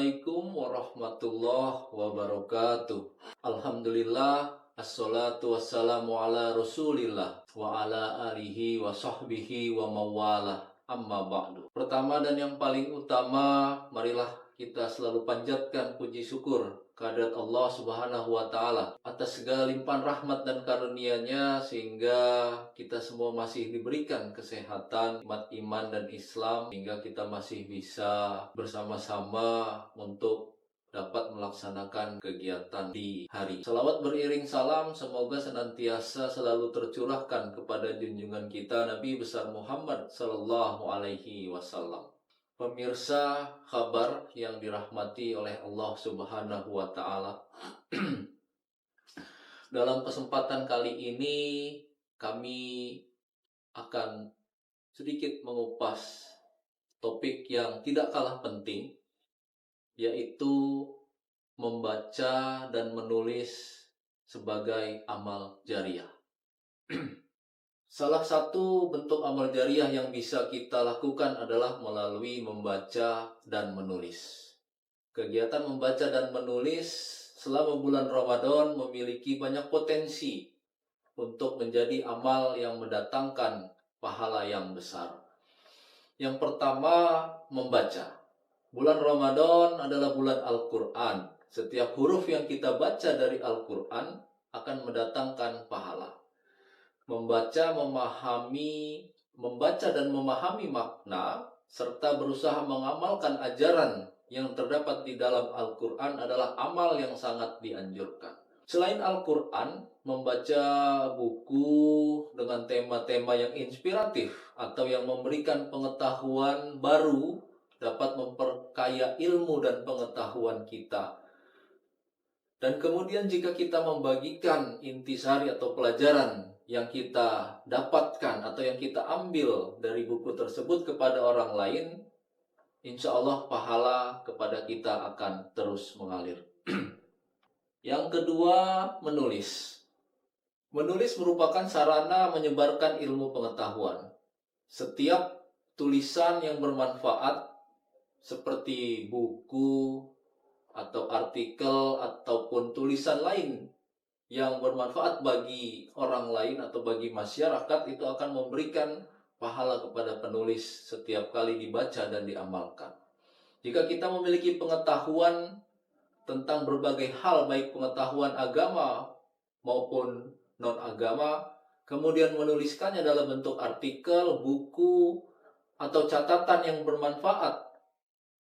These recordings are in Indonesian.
Assalamualaikum warahmatullahi wabarakatuh. Alhamdulillah, assalatu wassalamu ala rasulillah wa ala alihi wa sahbihi wa mawalah, amma ba'du. Pertama dan yang paling utama, marilah kita selalu panjatkan puji syukur kehadirat Allah Subhanahu wa Ta'ala atas segala limpahan rahmat dan karunia-Nya, sehingga kita semua masih diberikan kesehatan, nikmat iman dan Islam, sehingga kita masih bisa bersama-sama untuk dapat melaksanakan kegiatan di hari. Salawat beriring salam semoga senantiasa selalu tercurahkan kepada junjungan kita Nabi besar Muhammad Sallallahu Alaihi Wasallam. Pemirsa kabar yang dirahmati oleh Allah Subhanahu wa Ta'ala, dalam kesempatan kali ini kami akan sedikit mengupas topik yang tidak kalah penting, yaitu membaca dan menulis sebagai amal jariah. Salah satu bentuk amal jariah yang bisa kita lakukan adalah melalui membaca dan menulis. Kegiatan membaca dan menulis selama bulan Ramadan memiliki banyak potensi untuk menjadi amal yang mendatangkan pahala yang besar. Yang pertama, membaca. Bulan Ramadan adalah bulan Al-Quran. Setiap huruf yang kita baca dari Al-Quran akan mendatangkan pahala. Membaca dan memahami makna, serta berusaha mengamalkan ajaran yang terdapat di dalam Al-Quran adalah amal yang sangat dianjurkan. Selain Al-Quran, membaca buku dengan tema-tema yang inspiratif atau yang memberikan pengetahuan baru dapat memperkaya ilmu dan pengetahuan kita. Dan kemudian jika kita membagikan intisari atau pelajaran yang kita dapatkan atau yang kita ambil dari buku tersebut kepada orang lain, insya Allah pahala kepada kita akan terus mengalir. Yang kedua, menulis. Menulis merupakan sarana menyebarkan ilmu pengetahuan. Setiap tulisan yang bermanfaat seperti buku atau artikel ataupun tulisan lain yang bermanfaat bagi orang lain atau bagi masyarakat, itu akan memberikan pahala kepada penulis setiap kali dibaca dan diamalkan. Jika kita memiliki pengetahuan tentang berbagai hal, baik pengetahuan agama maupun non-agama, kemudian menuliskannya dalam bentuk artikel, buku, atau catatan yang bermanfaat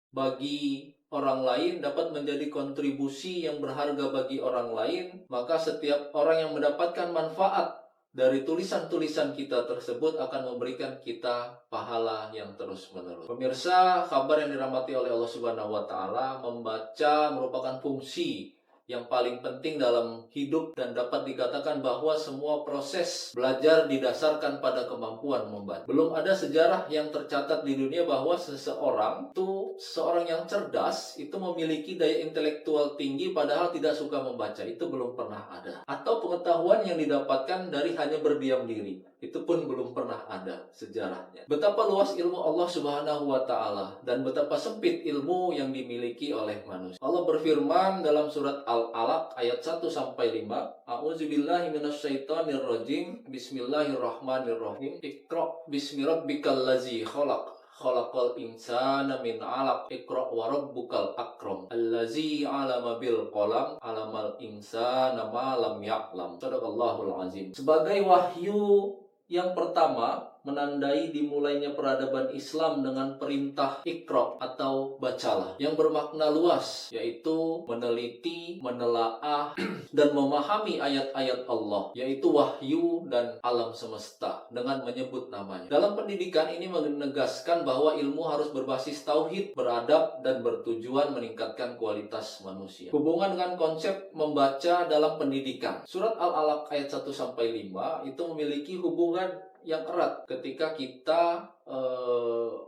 bagi orang lain, dapat menjadi kontribusi yang berharga bagi orang lain, maka setiap orang yang mendapatkan manfaat dari tulisan-tulisan kita tersebut akan memberikan kita pahala yang terus-menerus. Pemirsa, kabar yang dirahmati oleh Allah Subhanahu wa Ta'ala, membaca merupakan fungsi yang paling penting dalam hidup, dan dapat dikatakan bahwa semua proses belajar didasarkan pada kemampuan membaca. Belum ada sejarah yang tercatat di dunia bahwa seseorang yang cerdas itu memiliki daya intelektual tinggi padahal tidak suka membaca. Itu belum pernah ada. Atau pengetahuan yang didapatkan dari hanya berdiam diri, itu pun belum pernah ada sejarahnya. Betapa luas ilmu Allah Subhanahu wa Ta'ala dan betapa sempit ilmu yang dimiliki oleh manusia. Allah berfirman dalam surat Al-Alaq ayat 1-5, A'udzubillahi minasyaitonirrajim, Bismillahirrahmanirrahim, Iqra' bismi rabbikal ladzi khalaq, khalaqal insana min 'alaq, Iqra' wa rabbukal akram, allazi 'alama bil qalam, 'alamal insana ma lam ya'lam. Shadaqallahul azim. Sebagai wahyu yang pertama menandai dimulainya peradaban Islam dengan perintah Iqra' atau bacalah, yang bermakna luas, yaitu meneliti, menelaah, dan memahami ayat-ayat Allah, yaitu wahyu dan alam semesta dengan menyebut namanya. Dalam pendidikan ini menegaskan bahwa ilmu harus berbasis tauhid, beradab, dan bertujuan meningkatkan kualitas manusia. Hubungan dengan konsep membaca dalam pendidikan, surat Al-Alaq ayat 1-5 itu memiliki hubungan yang erat ketika kita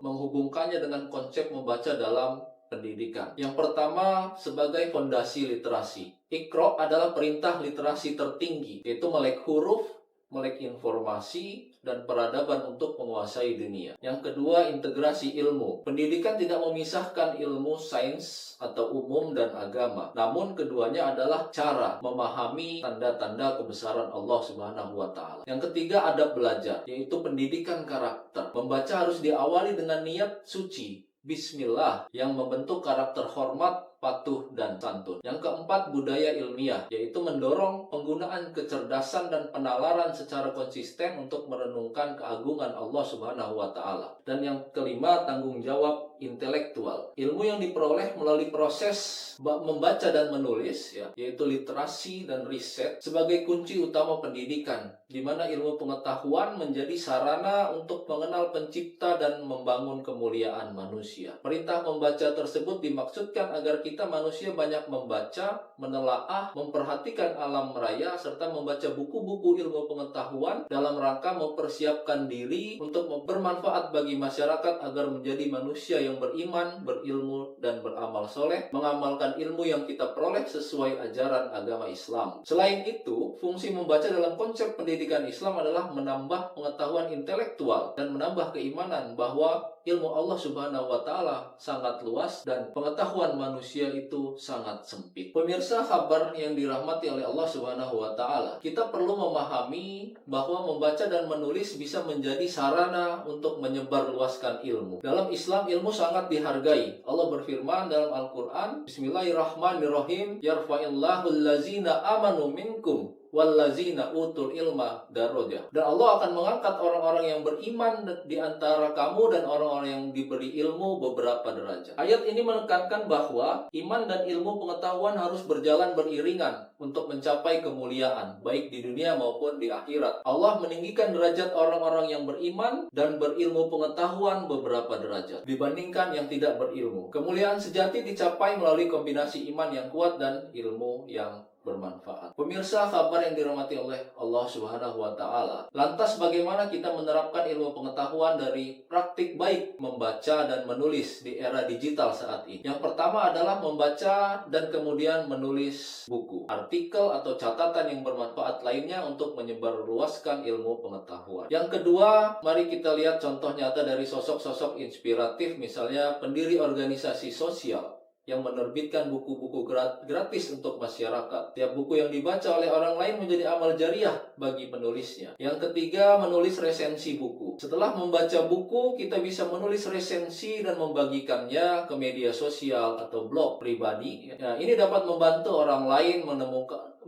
menghubungkannya dengan konsep membaca dalam pendidikan. Yang pertama, sebagai fondasi literasi. Iqra' adalah perintah literasi tertinggi, yaitu melek huruf melek informasi, dan peradaban untuk menguasai dunia. Yang kedua, integrasi ilmu. Pendidikan tidak memisahkan ilmu sains atau umum dan agama. Namun keduanya adalah cara memahami tanda-tanda kebesaran Allah Subhanahu wa taala. Yang ketiga, adab belajar, yaitu pendidikan karakter. Membaca harus diawali dengan niat suci, Bismillah, yang membentuk karakter hormat, patuh, dan santun. Yang keempat, budaya ilmiah, yaitu mendorong penggunaan kecerdasan dan penalaran secara konsisten untuk merenungkan keagungan Allah Subhanahu wa taala. Dan yang kelima, tanggung jawab intelektual. Ilmu yang diperoleh melalui proses membaca dan menulis, yaitu literasi dan riset, sebagai kunci utama pendidikan, di mana ilmu pengetahuan menjadi sarana untuk mengenal pencipta dan membangun kemuliaan manusia. Perintah membaca tersebut dimaksudkan agar kita manusia banyak membaca, menelaah, memperhatikan alam raya, serta membaca buku-buku ilmu pengetahuan dalam rangka mempersiapkan diri untuk bermanfaat bagi masyarakat agar menjadi manusia yang beriman, berilmu, dan beramal soleh, mengamalkan ilmu yang kita peroleh sesuai ajaran agama Islam. Selain itu, fungsi membaca dalam konsep pendidikan Islam adalah menambah pengetahuan intelektual dan menambah keimanan bahwa ilmu Allah Subhanahu wa taala sangat luas dan pengetahuan manusia itu sangat sempit. Pemirsa, kabar yang dirahmati oleh Allah Subhanahu wa taala, kita perlu memahami bahwa membaca dan menulis bisa menjadi sarana untuk menyebarluaskan ilmu. Dalam Islam, ilmu sangat dihargai. Allah berfirman dalam Al-Qur'an, Bismillahirrahmanirrahim, yarfa'illahu allazina amanu minkum wallazina utul ilma darajah. Dan Allah akan mengangkat orang-orang yang beriman di antara kamu dan orang-orang yang diberi ilmu beberapa derajat. Ayat ini menekankan bahwa iman dan ilmu pengetahuan harus berjalan beriringan untuk mencapai kemuliaan, baik di dunia maupun di akhirat. Allah meninggikan derajat orang-orang yang beriman dan berilmu pengetahuan beberapa derajat dibandingkan yang tidak berilmu. Kemuliaan sejati dicapai melalui kombinasi iman yang kuat dan ilmu yang bermanfaat. Pemirsa, kabar yang dirahmati oleh Allah Subhanahu wa taala. Lantas bagaimana kita menerapkan ilmu pengetahuan dari praktik baik membaca dan menulis di era digital saat ini? Yang pertama adalah membaca dan kemudian menulis buku, artikel atau catatan yang bermanfaat lainnya untuk menyebarluaskan ilmu pengetahuan. Yang kedua, mari kita lihat contoh nyata dari sosok-sosok inspiratif, misalnya pendiri organisasi sosial yang menerbitkan buku-buku gratis untuk masyarakat. Tiap buku yang dibaca oleh orang lain menjadi amal jariah bagi penulisnya. Yang ketiga, menulis resensi buku. Setelah membaca buku, kita bisa menulis resensi dan membagikannya ke media sosial atau blog pribadi. Nah, ini dapat membantu orang lain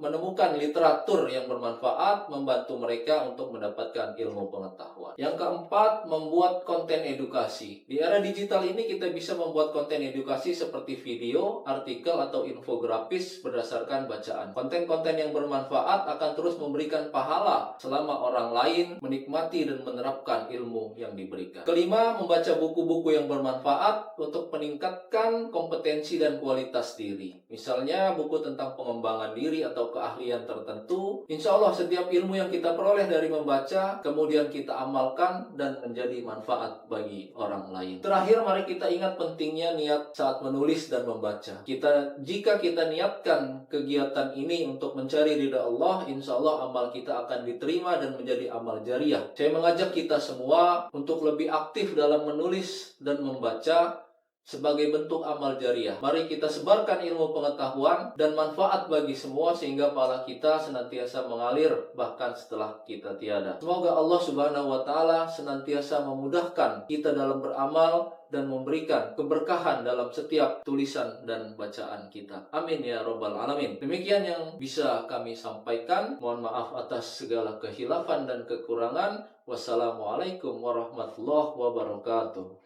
menemukan literatur yang bermanfaat, membantu mereka untuk mendapatkan ilmu pengetahuan. Yang keempat, membuat konten edukasi. Di era digital ini kita bisa membuat konten edukasi seperti video, artikel, atau infografis berdasarkan bacaan. Konten-konten yang bermanfaat akan terus memberikan pahala selama orang lain menikmati dan menerapkan ilmu yang diberikan. Kelima, membaca buku-buku yang bermanfaat untuk meningkatkan kompetensi dan kualitas diri. Misalnya buku tentang pengembangan diri atau keahlian tertentu. Insya Allah setiap ilmu yang kita peroleh dari membaca, kemudian kita amalkan dan menjadi manfaat bagi orang lain. Terakhir, mari kita ingat pentingnya niat saat menulis dan membaca. Jika kita niatkan kegiatan ini untuk mencari ridha Allah, insya Allah amal kita akan diterima dan menjadi amal jariah. Saya mengajak kita semua untuk lebih aktif dalam menulis dan membaca sebagai bentuk amal jariah. Mari kita sebarkan ilmu pengetahuan dan manfaat bagi semua sehingga pahala kita senantiasa mengalir bahkan setelah kita tiada. Semoga Allah Subhanahu wa taala senantiasa memudahkan kita dalam beramal dan memberikan keberkahan dalam setiap tulisan dan bacaan kita. Amin ya rabbal alamin. Demikian yang bisa kami sampaikan. Mohon maaf atas segala kehilafan dan kekurangan. Wassalamualaikum warahmatullahi wabarakatuh.